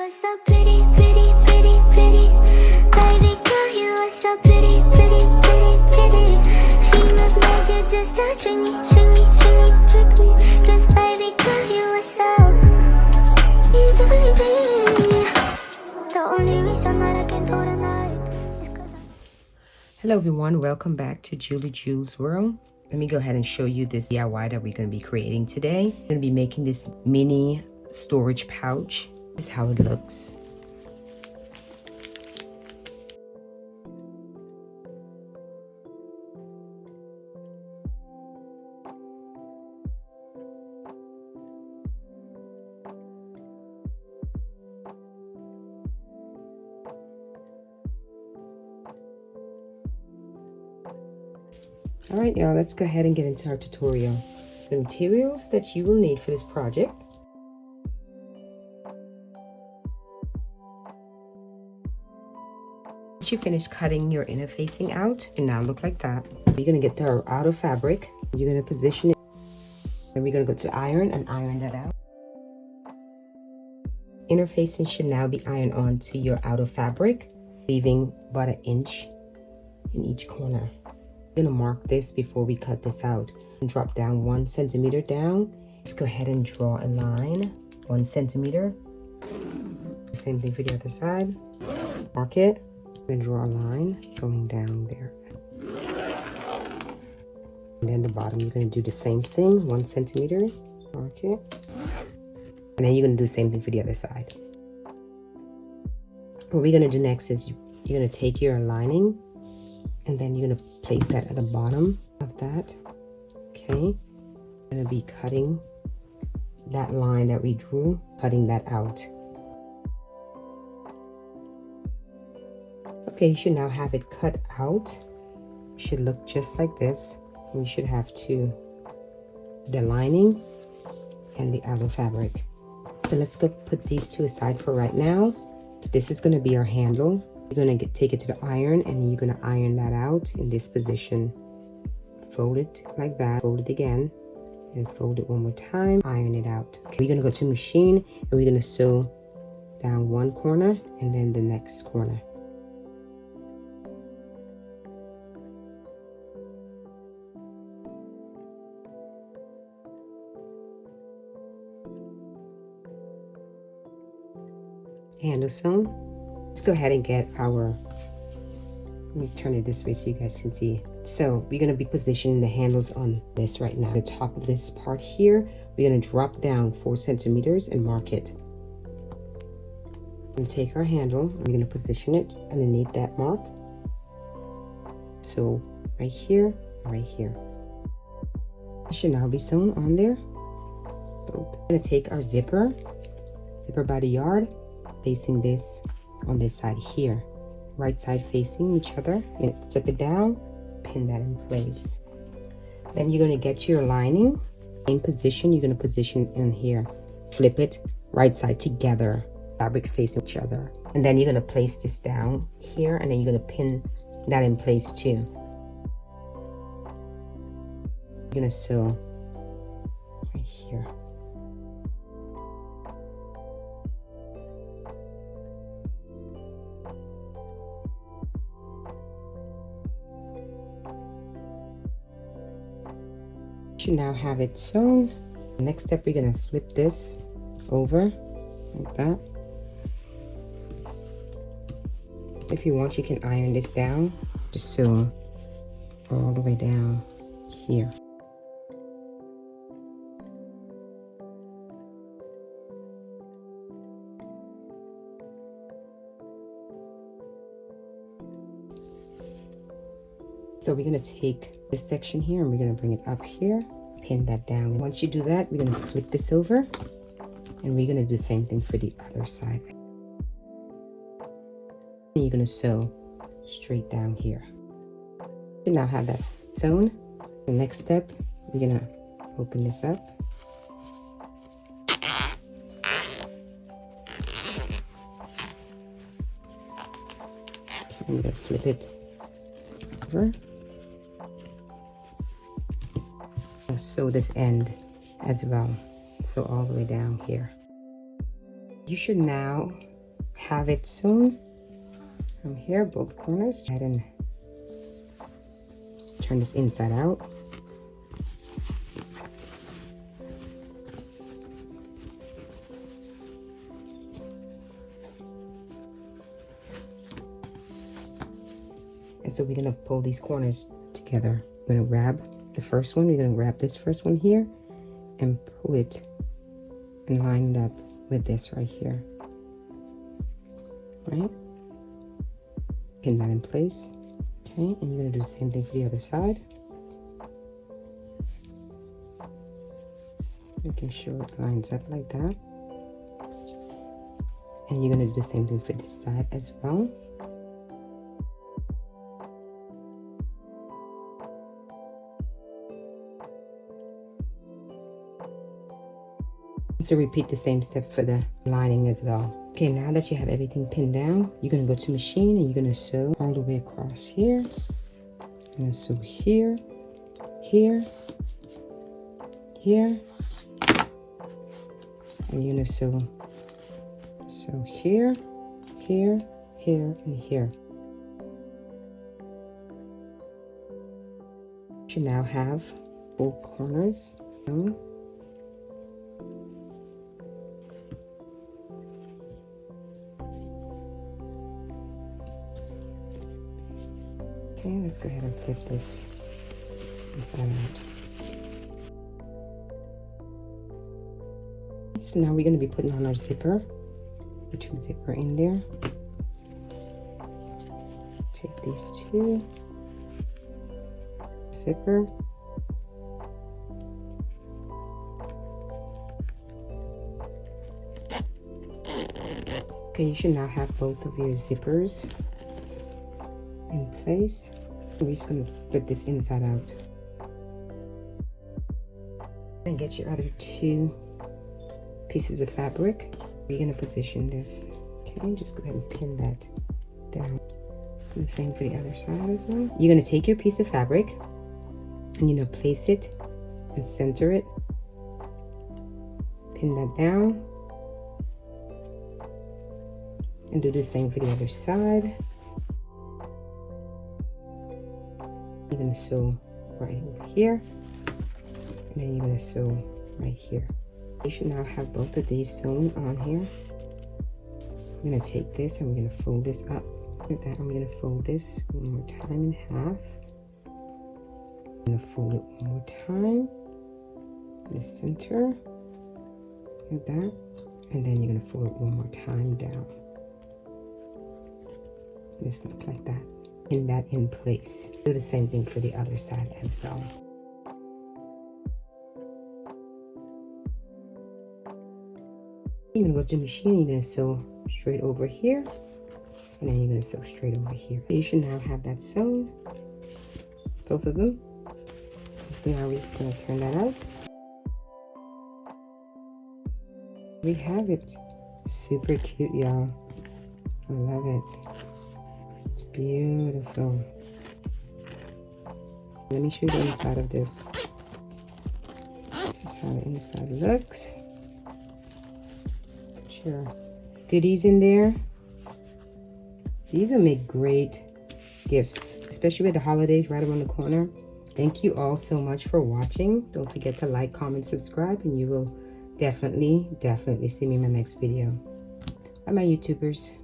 are so pretty, pretty, pretty, pretty. Baby girl, you are so pretty, pretty, pretty, pretty. Females made you just to trick me, trick me, trick me, trick me. 'Cause baby girl, you are so easily pretty. The only reason that I can do tonight is 'cause Hello everyone, welcome back to Julie Jules World. Let me go ahead and show you this DIY that we're going to be creating today. I'm going to be making this mini storage pouch. This is how it looks. All right, y'all, let's go ahead and get into our tutorial. The materials that you will need for this project. Once you finish cutting your inner facing out, it now look like that. You're gonna get our outer fabric. You're gonna position it, and we're gonna go to iron and iron that out. Inner facing should now be ironed onto your outer fabric, leaving about 1 inch in each corner. I'm gonna mark this before we cut this out and drop down 1 centimeter down. Let's go ahead and draw a line 1 centimeter. Same thing for the other side. Mark it, then draw a line going down there. And then the bottom, you're gonna do the same thing, 1 centimeter. Mark it, and then you're gonna do the same thing for the other side. What we're gonna do next is you're gonna take your lining, and then you're going to place that at the bottom of that. Okay, I'm going to be cutting that line that we drew, cutting that out. Okay, you should now have it cut out. It should look just like this. We should have the lining and the outer fabric. So let's go put these two aside for right now. So this is going to be our handle. You're going to take it to the iron, and you're going to iron that out in this position. Fold it like that, fold it again, and fold it one more time, iron it out. Okay, we're going to go to machine, and we're going to sew down one corner and then the next corner. Handle sewn. Let's go ahead and get our, let me turn it this way so you guys can see. So we're going to be positioning the handles on this right now. The top of this part here, we're going to drop down 4 centimeters and mark it. We're going to take our handle, we're going to position it underneath that mark. So right here, right here. It should now be sewn on there. Both. We're going to take our zipper by the yard, facing this on this side here, right side facing each other, and flip it down, pin that in place. Then you're going to get your lining, same position, you're going to position in here, flip it right side together, fabrics facing each other, and then you're going to place this down here, and then you're going to pin that in place too. You're going to sew right here. Should now have it sewn. Next step, we're going to flip this over like that. If you want, you can iron this down, just sew all the way down here. So we're going to take this section here and we're going to bring it up here, pin that down. Once you do that, we're going to flip this over, and we're going to do the same thing for the other side. And you're going to sew straight down here. You now have that sewn. The next step, we're going to open this up. Okay, I'm going to flip it over. Sew this end as well, so all the way down here. You should now have it sewn from here, both corners. Go ahead and turn this inside out. And so we're gonna pull these corners together. We're gonna grab the first one, we're gonna grab this first one here and pull it and line it up with this right here. Right? Pin that in place. Okay, and you're gonna do the same thing for the other side. Making sure it lines up like that. And you're gonna do the same thing for this side as well. So repeat the same step for the lining as well. Okay, now that you have everything pinned down, you're gonna go to machine and you're gonna sew all the way across here. You're gonna sew here, here, here, and you're gonna sew here, here, here, and here. You should now have 4 corners sewn. Okay, let's go ahead and flip this inside out. So now we're going to be putting on our zipper. The 2 zipper in there. Take these 2 zipper. Okay, you should now have both of your zippers in place. We're just going to flip this inside out and get your other 2 pieces of fabric. We're going to position this. Okay, just go ahead and pin that down. And the same for the other side as well. You're going to take your piece of fabric and you're going to place it and center it. Pin that down and do the same for the other side. You're going to sew right over here, and then you're going to sew right here. You should now have both of these sewn on here. I'm going to take this and we're going to fold this up like that. I'm going to fold this one more time in half. I'm going to fold it one more time in the center like that, and then you're going to fold it one more time down. And it's not like that. Pin that in place. Do the same thing for the other side as well. You're gonna go to the machine, you're gonna sew straight over here, and then you're gonna sew straight over here. You should now have that sewn, both of them. So now we're just gonna turn that out. We have it. Super cute, y'all. I love it. It's beautiful. Let me show you the inside of this. This is how the inside looks. Put your goodies in there. These will make great gifts, especially with the holidays right around the corner. Thank you all so much for watching. Don't forget to like, comment, subscribe, and you will definitely see me in my next video. Bye, my YouTubers.